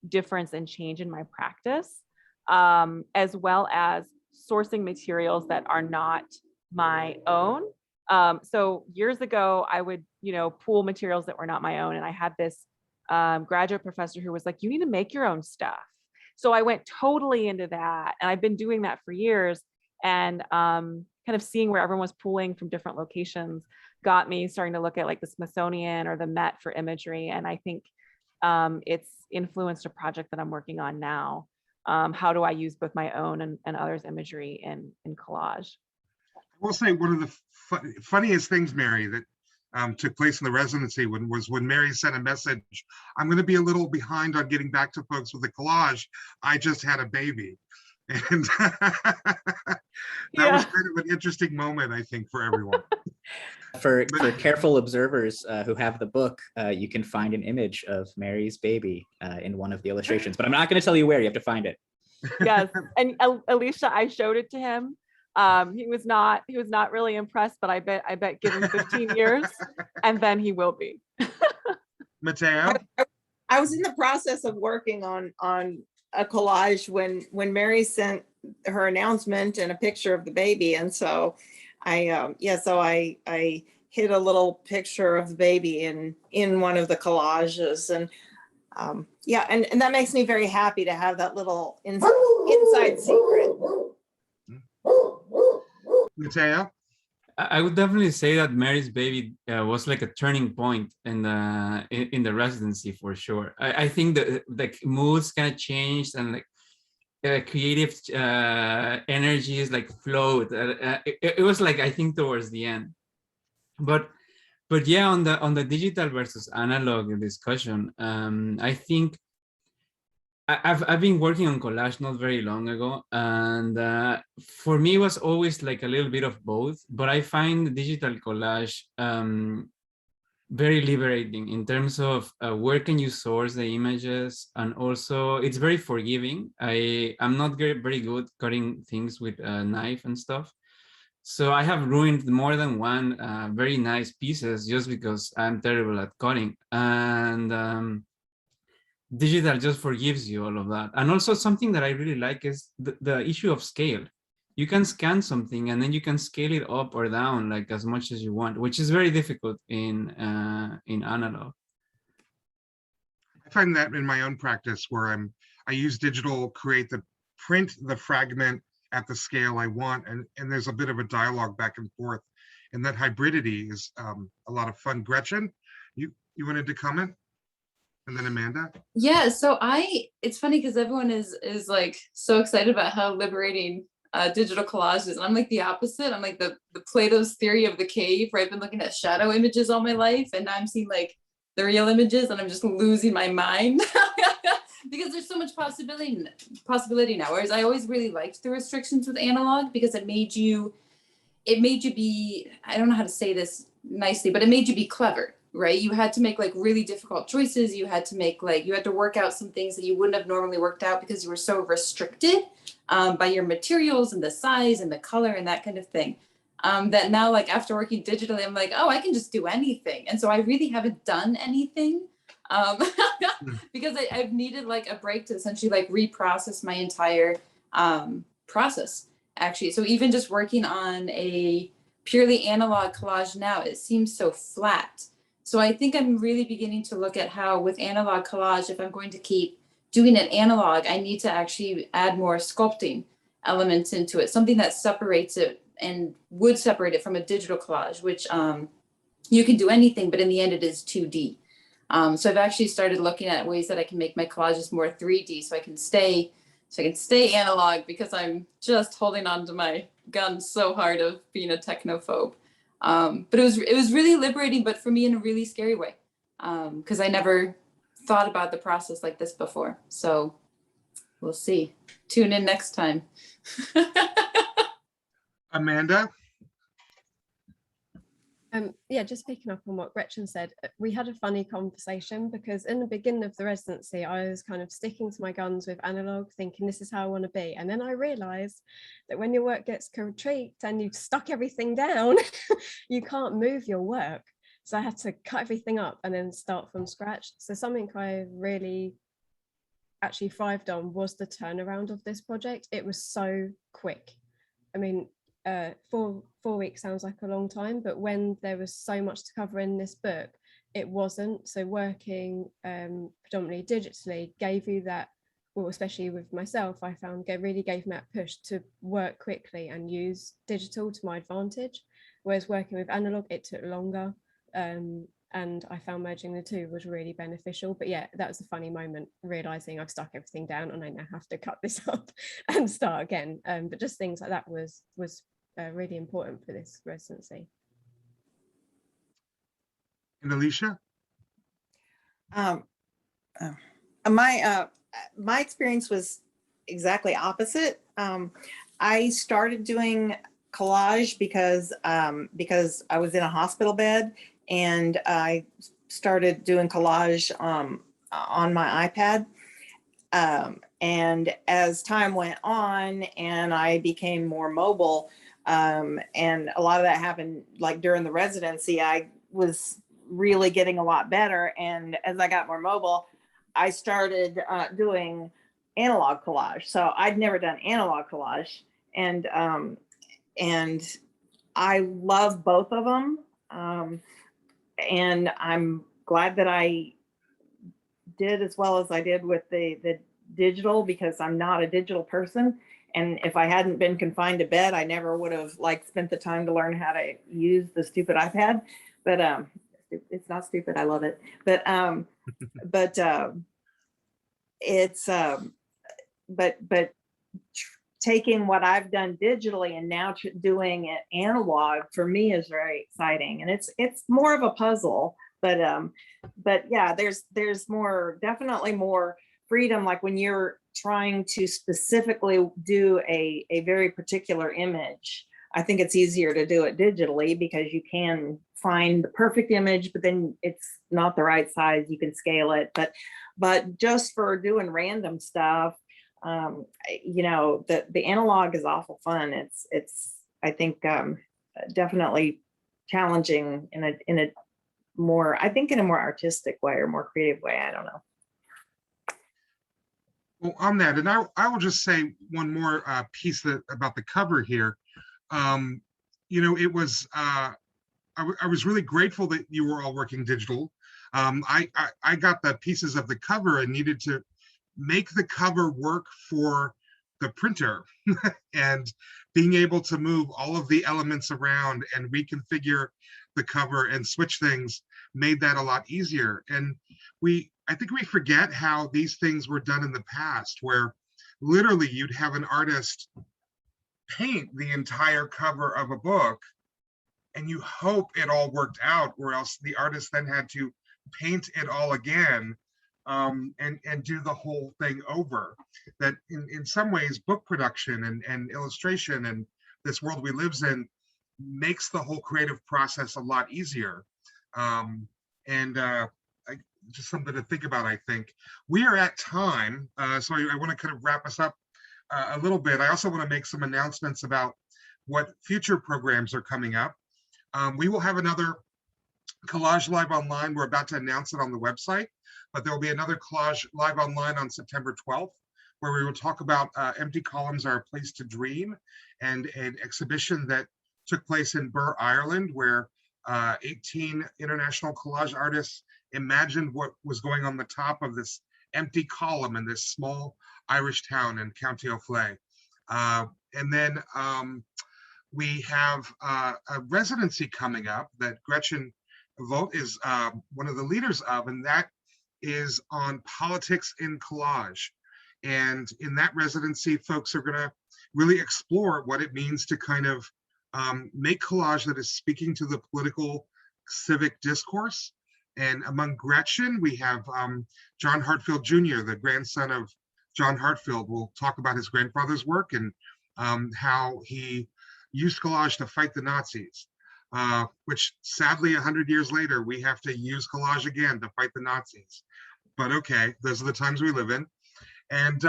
difference and change in my practice, as well as sourcing materials that are not my own. So years ago, I would, pool materials that were not my own. And I had this graduate professor who was like, you need to make your own stuff. So I went totally into that. And I've been doing that for years and kind of seeing where everyone was pooling from different locations got me starting to look at like the Smithsonian or the Met for imagery. And I think it's influenced a project that I'm working on now. How do I use both my own and others' imagery in collage? I will say one of the funniest things, Mary, that took place in the residency was when Mary sent a message, I'm going to be a little behind on getting back to folks with the collage. I just had a baby. And that was kind of an interesting moment, I think, for everyone. For careful observers who have the book, you can find an image of Mary's baby in one of the illustrations, but I'm not going to tell you where. You have to find it. Yes, and Alicia, I showed it to him. He was not really impressed, but I bet give him 15 years and then he will be. Mateo? I was in the process of working on a collage when Mary sent her announcement and a picture of the baby, and so I hid a little picture of the baby in one of the collages, and and that makes me very happy to have that little inside secret. Mateo? I would definitely say that Mary's baby was like a turning point in the residency for sure. I think that like moods kind of changed and like creative energies like flowed. It was like, I think, towards the end. But yeah, on the digital versus analog discussion, I think I've been working on collage not very long ago, and for me it was always like a little bit of both, but I find the digital collage very liberating in terms of where can you source the images, and also it's very forgiving. I'm not very good cutting things with a knife and stuff, so I have ruined more than one very nice pieces just because I'm terrible at cutting, and digital just forgives you all of that. And also something that I really like is the issue of scale. You can scan something and then you can scale it up or down like as much as you want, which is very difficult in analog. I find that in my own practice where I use digital, print the fragment at the scale I want, and there's a bit of a dialogue back and forth, and that hybridity is a lot of fun. Gretchen, you wanted to comment? And then Amanda? Yeah, so it's funny because everyone is like so excited about how liberating digital collage is. And I'm like the opposite. I'm like the Plato's theory of the cave, where I've been looking at shadow images all my life, and now I'm seeing like the real images and I'm just losing my mind because there's so much possibility now. Whereas I always really liked the restrictions with analog because it made you be, I don't know how to say this nicely, but it made you be clever. Right? You had to make like really difficult choices. You had to work out some things that you wouldn't have normally worked out because you were so restricted by your materials and the size and the color and that kind of thing. That now, like after working digitally, I'm like, oh, I can just do anything. And so I really haven't done anything because I've needed like a break to essentially like reprocess my entire process, actually. So even just working on a purely analog collage now, it seems so flat. So I think I'm really beginning to look at how with analog collage, if I'm going to keep doing it analog, I need to actually add more sculpting elements into it, something that separates it and would separate it from a digital collage, which you can do anything, but in the end it is 2D. So I've actually started looking at ways that I can make my collages more 3D so I can stay analog, because I'm just holding on to my gun so hard of being a technophobe. But it was really liberating, but for me in a really scary way, because I never thought about the process like this before. So we'll see. Tune in next time. Amanda? Yeah, just picking up on what Gretchen said, we had a funny conversation because in the beginning of the residency, I was kind of sticking to my guns with analog, thinking this is how I want to be. And then I realized that when your work gets critiqued and you've stuck everything down, you can't move your work. So I had to cut everything up and then start from scratch. So something I really actually thrived on was the turnaround of this project. It was so quick. I mean, 4 weeks sounds like a long time, but when there was so much to cover in this book, it wasn't. So working predominantly digitally gave you that, well, especially with myself, I found really gave me that push to work quickly and use digital to my advantage. Whereas working with analog, it took longer. And I found merging the two was really beneficial. But yeah, that was a funny moment, realizing I've stuck everything down and I now have to cut this up and start again. But just things like that was really important for this residency. And Alicia? My experience was exactly opposite. I started doing collage because I was in a hospital bed, and I started doing collage on my iPad. And as time went on and I became more mobile, and a lot of that happened like during the residency, I was really getting a lot better. And as I got more mobile, I started doing analog collage. So I'd never done analog collage, and I love both of them. And I'm glad that I did as well as I did with the digital, because I'm not a digital person. And if I hadn't been confined to bed, I never would have like spent the time to learn how to use the stupid iPad. But it's not stupid. I love it. But it's but taking what I've done digitally and now doing it analog for me is very exciting. And it's more of a puzzle. But yeah, there's more, definitely more freedom. Like when you're trying to specifically do a very particular image, I think it's easier to do it digitally because you can find the perfect image, but then it's not the right size. You can scale it, but just for doing random stuff, you know, the analog is awful fun. It's I think definitely challenging in a more, I think in a more artistic way or more creative way. I don't know. Well, on that, and I will just say one more piece about the cover here. You know, it was I was really grateful that you were all working digital. I got the pieces of the cover and needed to make the cover work for the printer and being able to move all of the elements around and reconfigure the cover and switch things made that a lot easier. And I think we forget how these things were done in the past, where literally you'd have an artist paint the entire cover of a book and you hope it all worked out, or else the artist then had to paint it all again and do the whole thing over. That in some ways, book production and illustration and this world we live in makes the whole creative process a lot easier. Just something to think about, I think. We are at time, so I want to kind of wrap us up a little bit. I also want to make some announcements about what future programs are coming up. We will have another Kolaj Live Online. We're about to announce it on the website, but there will be another Kolaj Live Online on September 12th, where we will talk about Empty Columns Are a Place to Dream, and an exhibition that took place in Burr, Ireland, where 18 international collage artists imagined what was going on the top of this empty column in this small Irish town in County Offaly. And then we have a residency coming up that Gretchen Vogt is one of the leaders of, and that is on politics in collage. And in that residency, folks are going to really explore what it means to kind of make collage that is speaking to the political civic discourse. And among Gretchen, we have John Hartfield Jr., the grandson of John Hartfield, will talk about his grandfather's work and how he used collage to fight the Nazis, which sadly 100 years later, we have to use collage again to fight the Nazis. But okay, those are the times we live in. And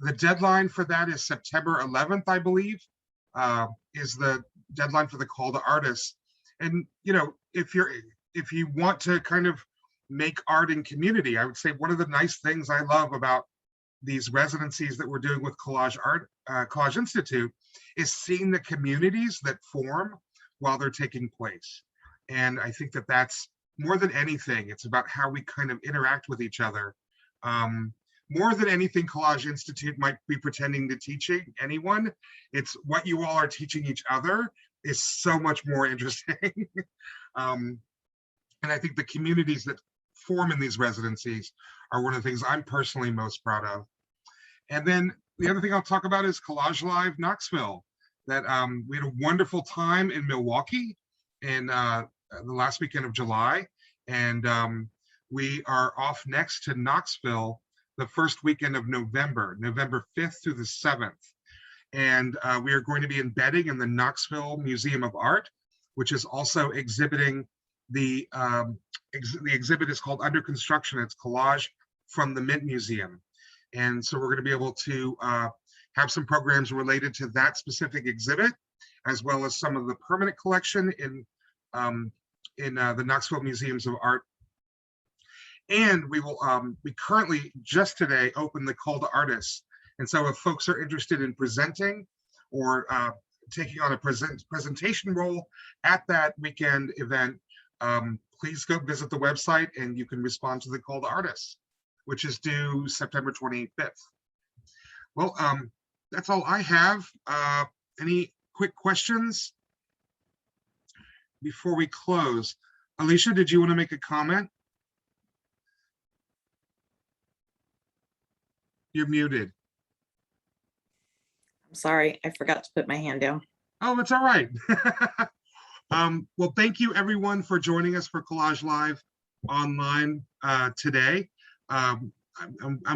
the deadline for that is September 11th, I believe, is the deadline for the call to artists. And, you know, if you want to kind of make art in community, I would say one of the nice things I love about these residencies that we're doing with Kolaj Institute is seeing the communities that form while they're taking place. And I think that that's more than anything, it's about how we kind of interact with each other. More than anything Kolaj Institute might be pretending to teach anyone, it's what you all are teaching each other is so much more interesting. And I think the communities that form in these residencies are one of the things I'm personally most proud of. And then the other thing I'll talk about is Kolaj Live Knoxville. That we had a wonderful time in Milwaukee in the last weekend of July. And we are off next to Knoxville the first weekend of November, November 5th through the 7th. And we are going to be embedding in the Knoxville Museum of Art, which is also exhibiting the exhibit is called Under Construction. It's Collage from the Mint Museum. And so we're going to be able to have some programs related to that specific exhibit, as well as some of the permanent collection in the Knoxville Museums of Art. And we will, we currently just today opened the call to artists. And so if folks are interested in presenting or taking on a presentation role at that weekend event, please go visit the website and you can respond to the call to artists, which is due September 25th. Well, that's all I have. Any quick questions before we close? Alicia, did you want to make a comment? You're muted. I'm sorry, I forgot to put my hand down. Oh, it's all right. Well, thank you everyone for joining us for Kolaj Live Online today. I'm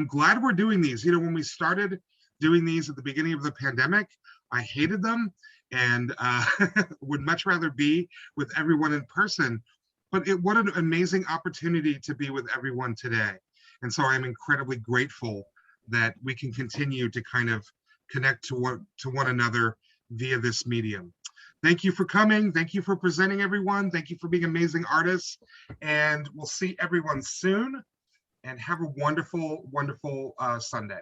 glad we're doing these. You know, when we started doing these at the beginning of the pandemic, I hated them and would much rather be with everyone in person. But what an amazing opportunity to be with everyone today. And so I'm incredibly grateful that we can continue to kind of connect to one another via this medium. Thank you for coming. Thank you for presenting, everyone. Thank you for being amazing artists. And we'll see everyone soon. And have a wonderful, wonderful Sunday.